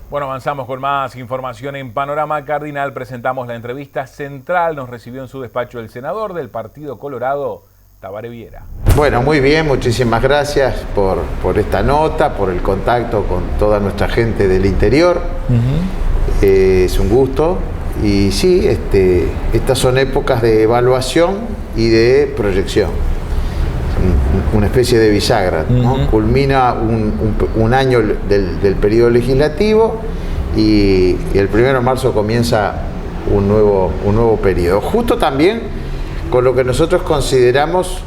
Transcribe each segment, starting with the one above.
Bueno, avanzamos con más información en Panorama Cardinal. Presentamos la entrevista central. Nos recibió en su despacho el senador del Partido Colorado, Tabaré Viera. Bueno, muy bien, muchísimas gracias por esta nota, por el contacto con toda nuestra gente del interior. Es un gusto. Y sí, estas son épocas de evaluación y de proyección. Una especie de bisagra, ¿no? Culmina un año del periodo legislativo y el 1 de marzo comienza un nuevo periodo. Justo también con lo que nosotros consideramos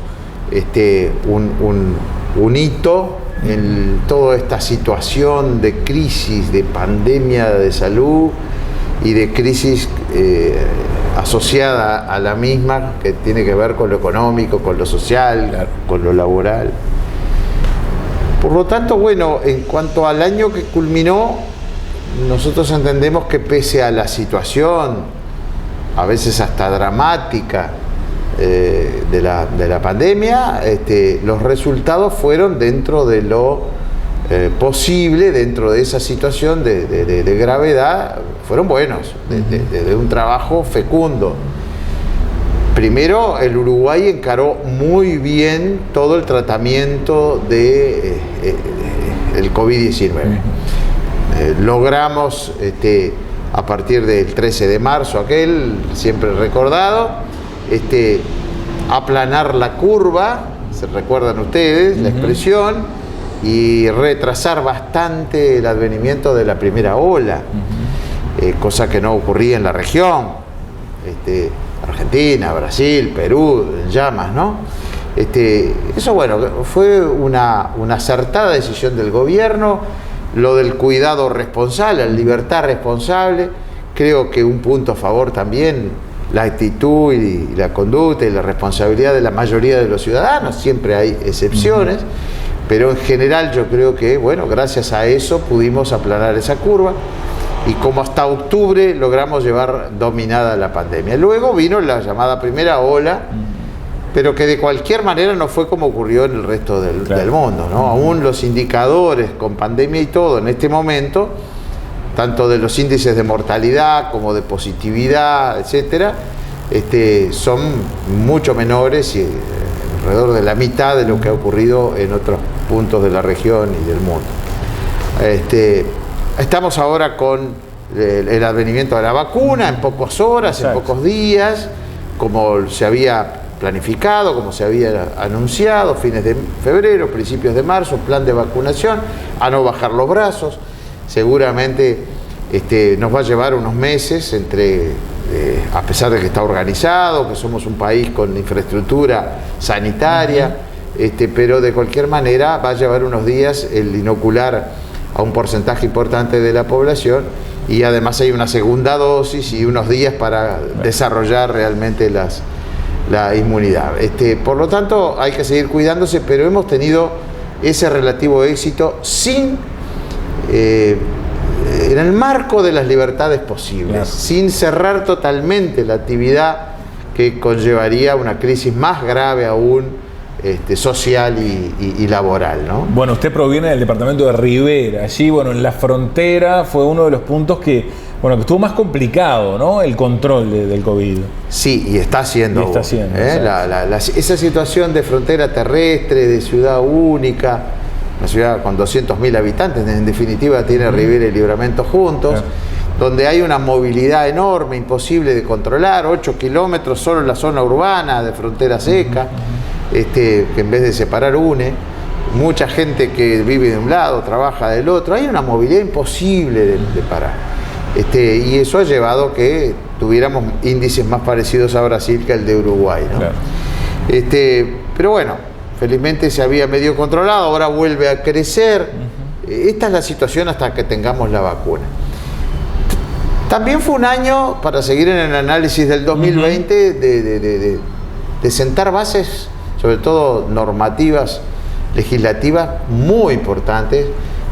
un hito en toda esta situación de crisis, de pandemia de salud y de crisis asociada a la misma, que tiene que ver con lo económico, con lo social, claro, con lo laboral. Por lo tanto, bueno, en cuanto al año que culminó, nosotros entendemos que pese a la situación, a veces hasta dramática, de la pandemia, los resultados fueron dentro de lo posible, dentro de esa situación de gravedad, fueron buenos, de un trabajo fecundo. Primero, el Uruguay encaró muy bien todo el tratamiento del COVID-19. Logramos, a partir del 13 de marzo, aquel siempre recordado, aplanar la curva, se recuerdan ustedes la expresión, y retrasar bastante el advenimiento de la primera ola, cosa que no ocurría en la región. Argentina, Brasil, Perú, en llamas, ¿no? Eso, bueno, fue una acertada decisión del gobierno, lo del cuidado responsable, la libertad responsable. Creo que un punto a favor también, la actitud y la conducta y la responsabilidad de la mayoría de los ciudadanos. Siempre hay excepciones, pero en general yo creo que, bueno, gracias a eso pudimos aplanar esa curva y como hasta octubre logramos llevar dominada la pandemia. Luego vino la llamada primera ola, pero que de cualquier manera no fue como ocurrió en el resto del mundo, ¿no? Aún los indicadores con pandemia y todo en este momento, tanto de los índices de mortalidad como de positividad, etcétera, son mucho menores y alrededor de la mitad de lo que ha ocurrido en otros puntos de la región y del mundo. Estamos ahora con el advenimiento de la vacuna en pocas horas, exacto, en pocos días, como se había planificado, como se había anunciado, fines de febrero, principios de marzo, plan de vacunación, a no bajar los brazos. Seguramente nos va a llevar unos meses a pesar de que está organizado, que somos un país con infraestructura sanitaria, pero de cualquier manera va a llevar unos días el inocular a un porcentaje importante de la población y además hay una segunda dosis y unos días para desarrollar realmente la inmunidad. Por lo tanto, hay que seguir cuidándose, pero hemos tenido ese relativo éxito en el marco de las libertades posibles, claro, sin cerrar totalmente la actividad que conllevaría una crisis más grave aún, social y laboral, ¿no? Bueno, usted proviene del departamento de Rivera. Allí, bueno, en la frontera fue uno de los puntos que estuvo más complicado, ¿no? El control del COVID. Sí, y está siendo. Esa situación de frontera terrestre, de ciudad única, una ciudad con 200.000 habitantes, en definitiva tiene Rivera y Libramento juntos, claro, donde hay una movilidad enorme, imposible de controlar, 8 kilómetros solo en la zona urbana de frontera seca, que en vez de separar une, mucha gente que vive de un lado, trabaja del otro, hay una movilidad imposible de parar. Y eso ha llevado a que tuviéramos índices más parecidos a Brasil que el de Uruguay, ¿no? Claro. Pero bueno, felizmente se había medio controlado, ahora vuelve a crecer. Esta es la situación hasta que tengamos la vacuna. También fue un año, para seguir en el análisis del 2020, de sentar bases, sobre todo normativas, legislativas, muy importantes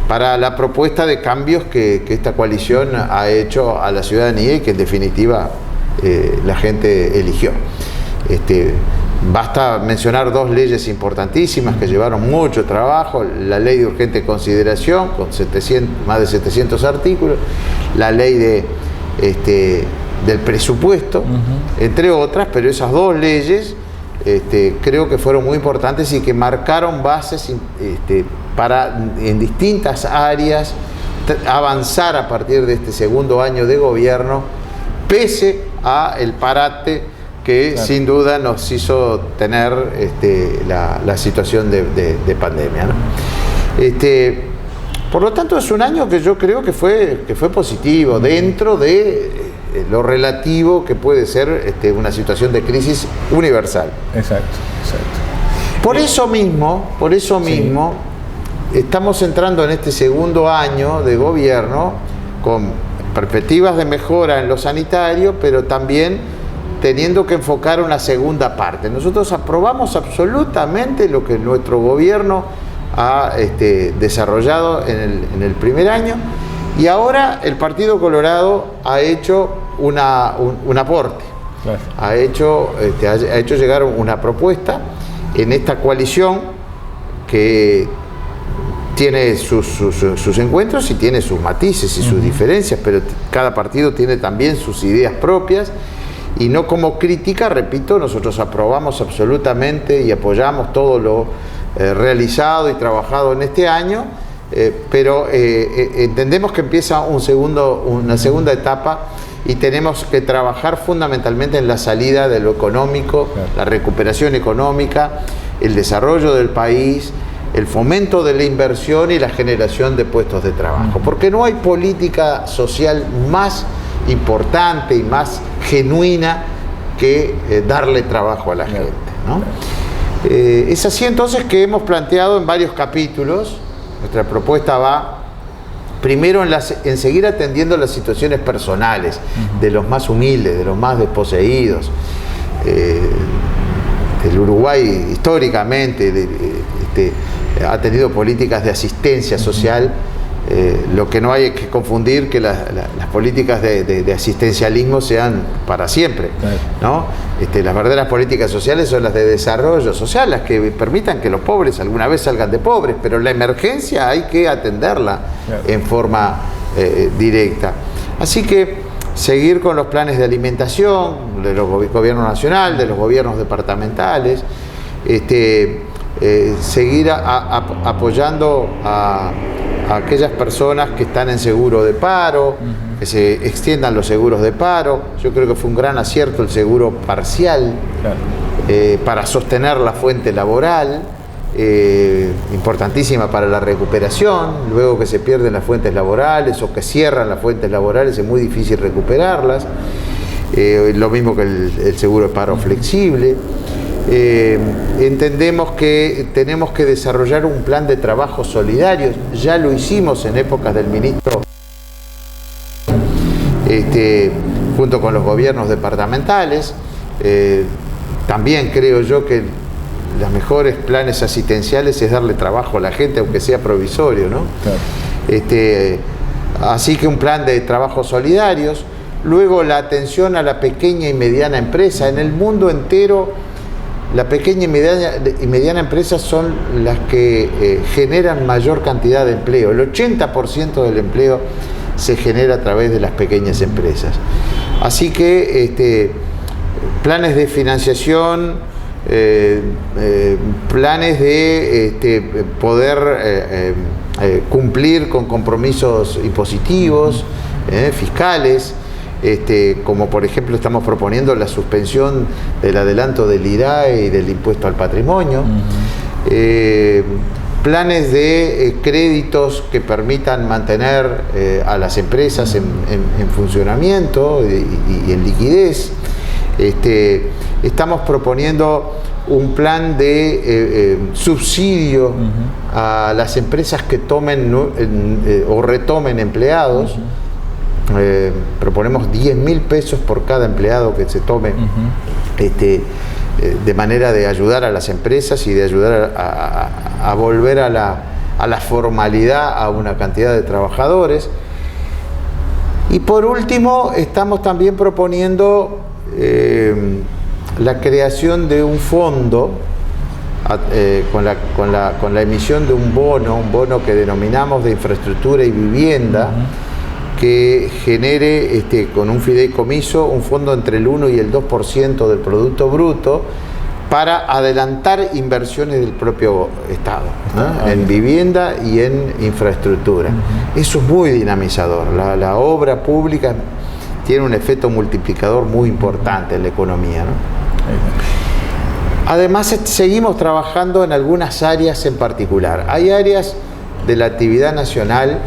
para la propuesta de cambios que esta coalición ha hecho a la ciudadanía y que en definitiva la gente eligió. Basta mencionar dos leyes importantísimas que llevaron mucho trabajo: la ley de urgente consideración, con más de 700 artículos, la ley del presupuesto, entre otras, pero esas dos leyes creo que fueron muy importantes y que marcaron bases para en distintas áreas avanzar a partir de este segundo año de gobierno, pese a el parate que sin duda nos hizo tener la situación de pandemia, ¿no? Por lo tanto, es un año que yo creo que fue positivo dentro de lo relativo que puede ser una situación de crisis universal. Exacto. Por eso mismo estamos entrando en este segundo año de gobierno con perspectivas de mejora en lo sanitario, pero también teniendo que enfocar una segunda parte. Nosotros aprobamos absolutamente lo que nuestro gobierno ha desarrollado en el primer año, y ahora el Partido Colorado ha hecho un aporte. Claro. Ha hecho llegar una propuesta en esta coalición que tiene sus encuentros y tiene sus matices y sus diferencias, pero cada partido tiene también sus ideas propias. Y no como crítica, repito, nosotros aprobamos absolutamente y apoyamos todo lo realizado y trabajado en este año, pero entendemos que empieza una segunda etapa y tenemos que trabajar fundamentalmente en la salida de lo económico, la recuperación económica, el desarrollo del país, el fomento de la inversión y la generación de puestos de trabajo, porque no hay política social más importante y más genuina que darle trabajo a la gente, ¿no? Es así entonces que hemos planteado en varios capítulos. Nuestra propuesta va primero en seguir atendiendo las situaciones personales de los más humildes, de los más desposeídos. El Uruguay históricamente ha tenido políticas de asistencia social. Lo que no hay que confundir que las políticas de asistencialismo sean para siempre, ¿no? Las verdaderas políticas sociales son las de desarrollo social, las que permitan que los pobres alguna vez salgan de pobres, pero la emergencia hay que atenderla en forma directa. Así que seguir con los planes de alimentación de los gobiernos nacional, de los gobiernos departamentales, seguir apoyando a aquellas personas que están en seguro de paro, que se extiendan los seguros de paro. Yo creo que fue un gran acierto el seguro parcial, para sostener la fuente laboral, importantísima para la recuperación. Luego que se pierden las fuentes laborales o que cierran las fuentes laborales, es muy difícil recuperarlas. Lo mismo que el seguro de paro flexible. Entendemos que tenemos que desarrollar un plan de trabajo solidario. Ya lo hicimos en épocas del ministro, junto con los gobiernos departamentales. También creo yo que los mejores planes asistenciales es darle trabajo a la gente, aunque sea provisorio, ¿no? Claro. Así que un plan de trabajo solidarios. Luego la atención a la pequeña y mediana empresa. En el mundo entero, la pequeña y mediana empresa son las que generan mayor cantidad de empleo. El 80% del empleo se genera a través de las pequeñas empresas. Así que planes de financiación, planes de poder cumplir con compromisos impositivos, fiscales, como por ejemplo estamos proponiendo la suspensión del adelanto del IRAE y del impuesto al patrimonio, planes de créditos que permitan mantener a las empresas en funcionamiento y en liquidez. Estamos proponiendo un plan de subsidio a las empresas que tomen o retomen empleados. Proponemos 10.000 pesos por cada empleado que se tome, de manera de ayudar a las empresas y de ayudar a volver a la formalidad a una cantidad de trabajadores. Y por último, estamos también proponiendo la creación de un fondo con la emisión de un bono que denominamos de infraestructura y vivienda, que genere con un fideicomiso un fondo entre el 1 y el 2% del Producto Bruto para adelantar inversiones del propio Estado, ¿no? En vivienda y en infraestructura. Eso es muy dinamizador. La obra pública tiene un efecto multiplicador muy importante en la economía, ¿no? Además, seguimos trabajando en algunas áreas en particular. Hay áreas de la actividad nacional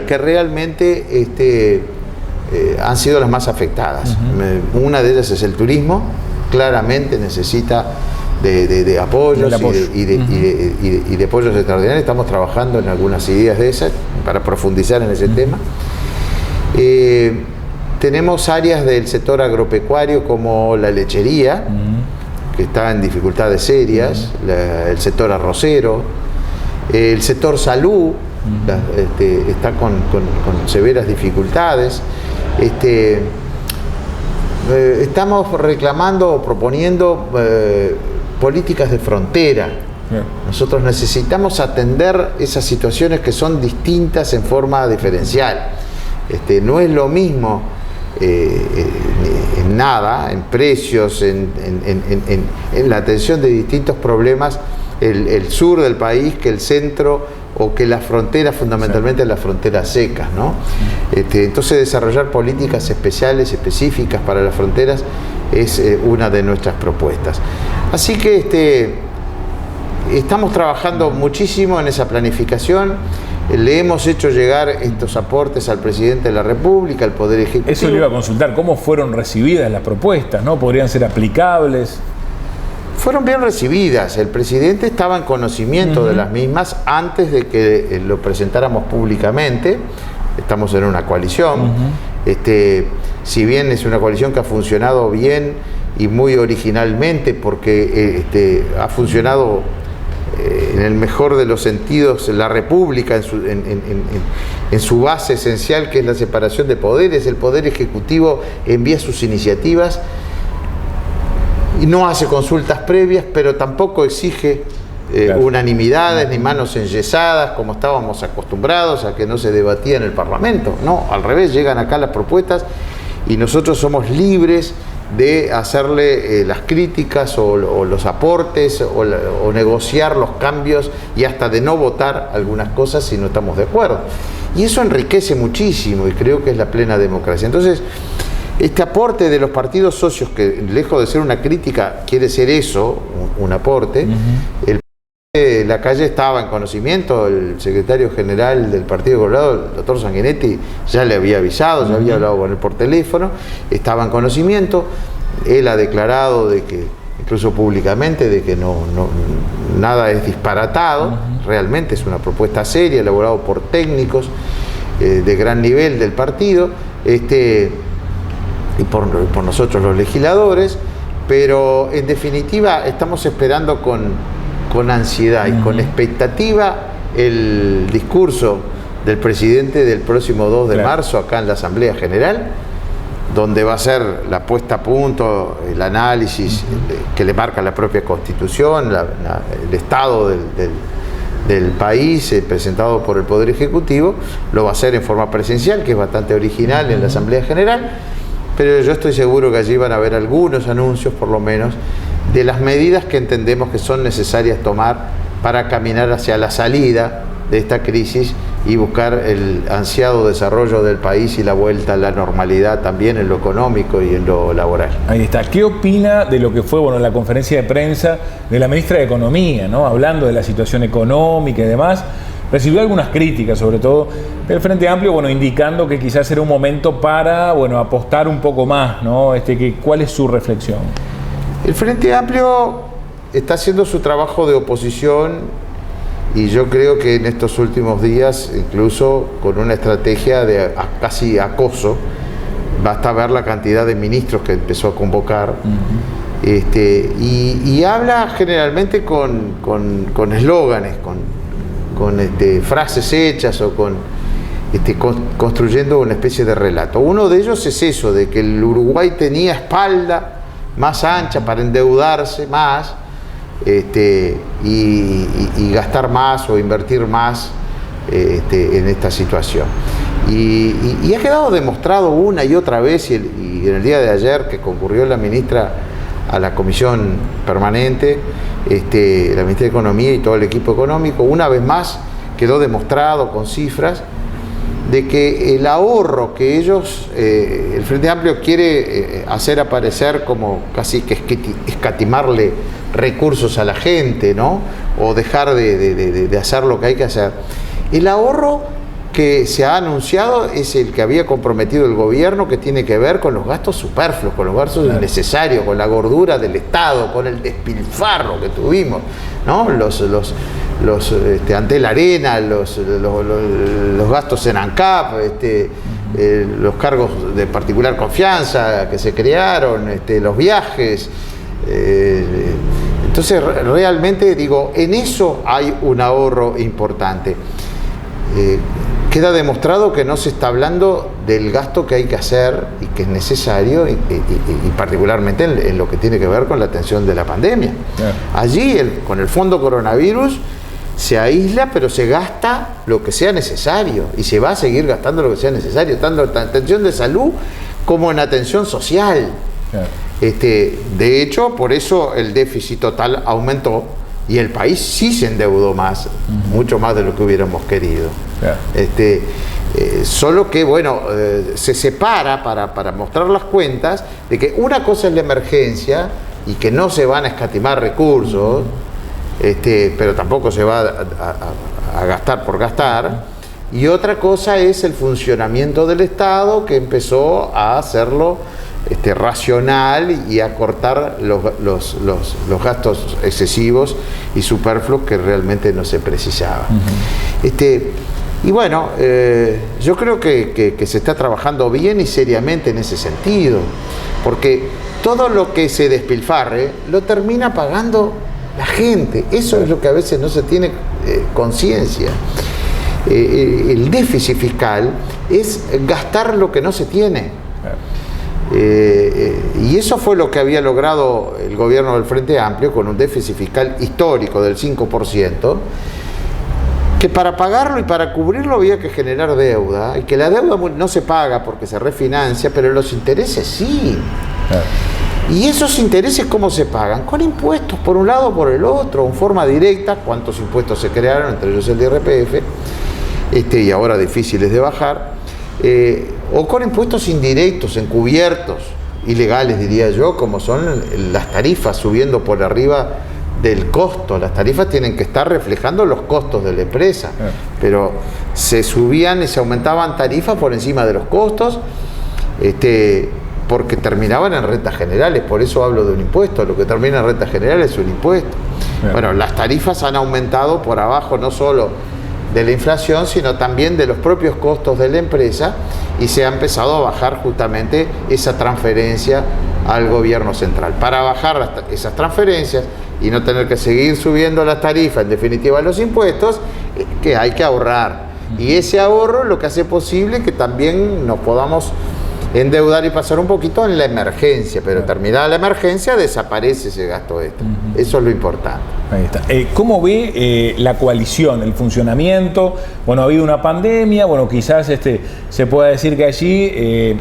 que realmente han sido las más afectadas. Una de ellas es el turismo. Claramente necesita de apoyos y de apoyos extraordinarios. Estamos trabajando en algunas ideas de esas para profundizar en ese tema. Tenemos áreas del sector agropecuario como la lechería, que está en dificultades serias, el sector arrocero, el sector salud, está con severas dificultades. Estamos reclamando o proponiendo políticas de frontera. Nosotros necesitamos atender esas situaciones que son distintas en forma diferencial. No es lo mismo en nada, en precios, en la atención de distintos problemas, el sur del país que el centro o que las fronteras, fundamentalmente las fronteras secas, ¿no? Entonces desarrollar políticas especiales, específicas para las fronteras es una de nuestras propuestas. Así que estamos trabajando muchísimo en esa planificación. Le hemos hecho llegar estos aportes al presidente de la República, al Poder Ejecutivo. Eso le iba a consultar, ¿cómo fueron recibidas las propuestas, ¿no? ¿Podrían ser aplicables? Fueron bien recibidas. El presidente estaba en conocimiento de las mismas antes de que lo presentáramos públicamente. Estamos en una coalición. Si bien es una coalición que ha funcionado bien y muy originalmente, porque ha funcionado en el mejor de los sentidos la República en su base esencial, que es la separación de poderes. El Poder Ejecutivo envía sus iniciativas y no hace consultas previas, pero tampoco exige unanimidades ni manos enyesadas, como estábamos acostumbrados a que no se debatía en el Parlamento. No, al revés, llegan acá las propuestas y nosotros somos libres de hacerle las críticas o los aportes o negociar los cambios y hasta de no votar algunas cosas si no estamos de acuerdo. Y eso enriquece muchísimo y creo que es la plena democracia. Entonces, este aporte de los partidos socios, que lejos de ser una crítica, quiere ser eso, un aporte. La Calle estaba en conocimiento, el secretario general del Partido Colorado, el doctor Sanguinetti, ya le había avisado, ya había hablado con él por teléfono, estaba en conocimiento. Él ha declarado de que, incluso públicamente, de que nada es disparatado. Realmente es una propuesta seria, elaborada por técnicos de gran nivel del partido. Y por nosotros los legisladores, pero en definitiva estamos esperando con ansiedad y con expectativa el discurso del presidente del próximo 2 de marzo acá en la Asamblea General, donde va a ser la puesta a punto, el análisis que le marca la propia Constitución, el estado del país presentado por el Poder Ejecutivo. Lo va a hacer en forma presencial, que es bastante original en la Asamblea General. Pero yo estoy seguro que allí van a haber algunos anuncios, por lo menos, de las medidas que entendemos que son necesarias tomar para caminar hacia la salida de esta crisis y buscar el ansiado desarrollo del país y la vuelta a la normalidad también en lo económico y en lo laboral. Ahí está. ¿Qué opina de lo que fue la conferencia de prensa de la ministra de Economía, ¿no? Hablando de la situación económica y demás? Recibió algunas críticas, sobre todo del Frente Amplio, indicando que quizás era un momento para, apostar un poco más, ¿no? ¿Cuál es su reflexión? El Frente Amplio está haciendo su trabajo de oposición y yo creo que en estos últimos días, incluso con una estrategia de casi acoso, basta ver la cantidad de ministros que empezó a convocar. Y habla generalmente con eslóganes, con frases hechas o construyendo una especie de relato. Uno de ellos es eso, de que el Uruguay tenía espalda más ancha para endeudarse más y gastar más o invertir más en esta situación. Y ha quedado demostrado una y otra vez, y en el día de ayer que concurrió la ministra a la comisión permanente, la ministra de Economía y todo el equipo económico, una vez más quedó demostrado con cifras de que el ahorro que ellos, el Frente Amplio quiere hacer aparecer como casi que escatimarle recursos a la gente, ¿no? O dejar de hacer lo que hay que hacer. El ahorro que se ha anunciado es el que había comprometido el gobierno, que tiene que ver con los gastos superfluos, con los gastos innecesarios, con la gordura del Estado, con el despilfarro que tuvimos, ¿no? Ante la arena, los gastos en ANCAP, los cargos de particular confianza que se crearon, los viajes. Entonces, realmente, digo, en eso hay un ahorro importante. Queda demostrado que no se está hablando del gasto que hay que hacer y que es necesario, y particularmente en lo que tiene que ver con la atención de la pandemia. Allí, con el fondo coronavirus, se aísla, pero se gasta lo que sea necesario y se va a seguir gastando lo que sea necesario, tanto en atención de salud como en atención social. De hecho, por eso el déficit total aumentó y el país sí se endeudó más, mucho más de lo que hubiéramos querido. Solo que, bueno, se separa para mostrar las cuentas de que una cosa es la emergencia y que no se van a escatimar recursos, pero tampoco se va a gastar por gastar, y otra cosa es el funcionamiento del Estado, que empezó a hacerlo racional y a cortar los gastos excesivos y superfluos que realmente no se precisaba. Y bueno, yo creo que se está trabajando bien y seriamente en ese sentido, porque todo lo que se despilfarre lo termina pagando la gente. Eso es lo que a veces no se tiene conciencia. El déficit fiscal es gastar lo que no se tiene. Y eso fue lo que había logrado el gobierno del Frente Amplio con un déficit fiscal histórico del 5%, que para pagarlo y para cubrirlo había que generar deuda, y que la deuda no se paga porque se refinancia, pero los intereses sí. Y esos intereses, ¿cómo se pagan? Con impuestos, por un lado o por el otro, en forma directa. ¿Cuántos impuestos se crearon? Entre ellos el de IRPF, y ahora difíciles de bajar. O con impuestos indirectos, encubiertos, ilegales diría yo, como son las tarifas subiendo por arriba del costo. Las tarifas tienen que estar reflejando los costos de la empresa, pero se subían y se aumentaban tarifas por encima de los costos, porque terminaban en rentas generales. Por eso hablo de un impuesto. Lo que termina en rentas generales es un impuesto. Bueno, las tarifas han aumentado por abajo no solo de la inflación, sino también de los propios costos de la empresa, y se ha empezado a bajar justamente esa transferencia al gobierno central. Para bajar esas transferencias y no tener que seguir subiendo las tarifas, en definitiva los impuestos, que hay que ahorrar. Y ese ahorro lo que hace posible que también nos podamos endeudar y pasar un poquito en la emergencia, pero terminada la emergencia desaparece ese gasto extra. Eso es lo importante. Ahí está. ¿Cómo ve la coalición, el funcionamiento? Bueno, ha habido una pandemia, bueno, quizás se pueda decir que allí,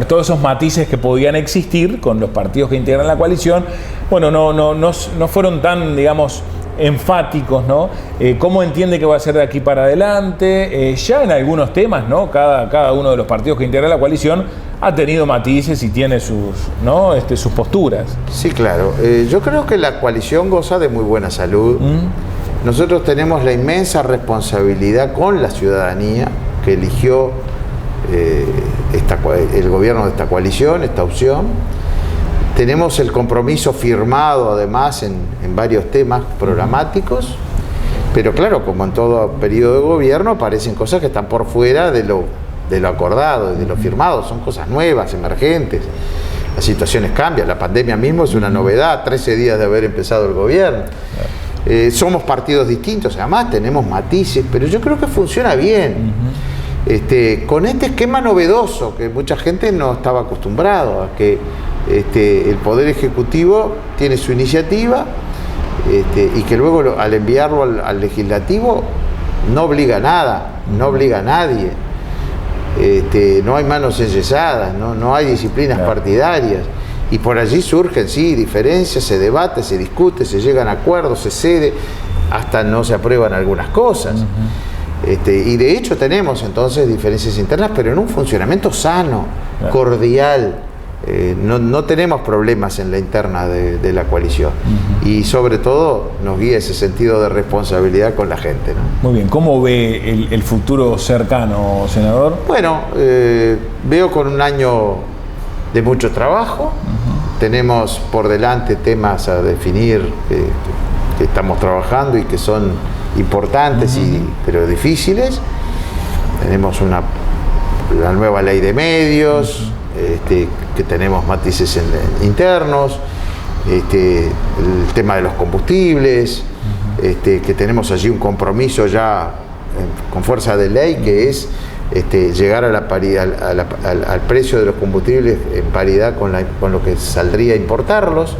todos esos matices que podían existir con los partidos que integran la coalición, bueno, no fueron tan, digamos, enfáticos, ¿no? ¿Cómo entiende que va a ser de aquí para adelante? Ya en algunos temas, ¿no? Cada uno de los partidos que integra la coalición ha tenido matices y tiene sus posturas. Sí, claro. Yo creo que la coalición goza de muy buena salud. Nosotros tenemos la inmensa responsabilidad con la ciudadanía que eligió el gobierno de esta coalición, esta opción. Tenemos el compromiso firmado además en varios temas programáticos, pero claro, como en todo periodo de gobierno, aparecen cosas que están por fuera de lo acordado y de lo firmado. Son cosas nuevas, emergentes. Las situaciones cambian. La pandemia mismo es una novedad, 13 días de haber empezado el gobierno. Somos partidos distintos, además tenemos matices, pero yo creo que funciona bien. Con este esquema novedoso que mucha gente no estaba acostumbrado a que el Poder Ejecutivo tiene su iniciativa y que luego al enviarlo al Legislativo no obliga a nada, no obliga a nadie. No hay manos enyesadas, no hay disciplinas partidarias. Y por allí surgen, sí, diferencias, se debate, se discute, se llegan a acuerdos, se cede, hasta no se aprueban algunas cosas. Y de hecho tenemos entonces diferencias internas, pero en un funcionamiento sano, cordial. No tenemos problemas en la interna de la coalición. Y sobre todo nos guía ese sentido de responsabilidad con la gente, ¿no? Muy bien. ¿Cómo ve el futuro cercano, senador? Bueno, veo con un año de mucho trabajo. Tenemos por delante temas a definir que estamos trabajando y que son importantes, pero difíciles. Tenemos la nueva ley de medios, que tenemos matices internos, el tema de los combustibles, que tenemos allí un compromiso ya con fuerza de ley, que es llegar a la paridad, al precio de los combustibles en paridad con lo que saldría importarlos.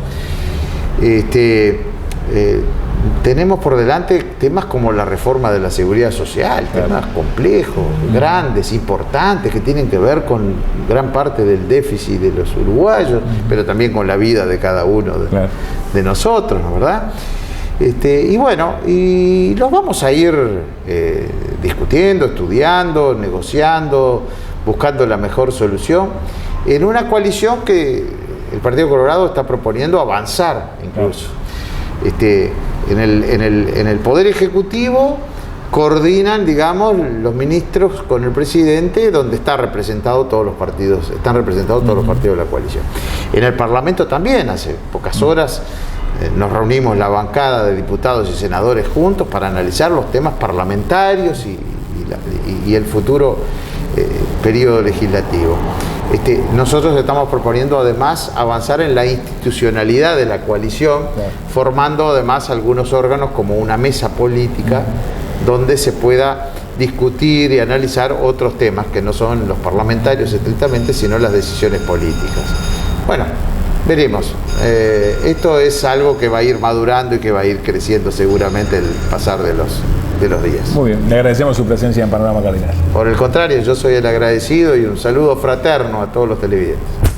Tenemos por delante temas como la reforma de la seguridad social, temas complejos, grandes, importantes, que tienen que ver con gran parte del déficit de los uruguayos, pero también con la vida de cada uno de nosotros, ¿no? ¿Verdad? Y bueno, y los vamos a ir discutiendo, estudiando, negociando, buscando la mejor solución, en una coalición que el Partido Colorado está proponiendo avanzar incluso. En el Poder Ejecutivo coordinan, digamos, los ministros con el presidente, donde están representados todos los partidos de la coalición. En el Parlamento también, hace pocas horas, nos reunimos la bancada de diputados y senadores juntos para analizar los temas parlamentarios y el futuro periodo legislativo. Nosotros estamos proponiendo además avanzar en la institucionalidad de la coalición, formando además algunos órganos como una mesa política donde se pueda discutir y analizar otros temas que no son los parlamentarios estrictamente, sino las decisiones políticas. Bueno, veremos. Esto es algo que va a ir madurando y que va a ir creciendo seguramente el pasar de los días. Muy bien, le agradecemos su presencia en Panorama Cardinal. Por el contrario, yo soy el agradecido y un saludo fraterno a todos los televidentes.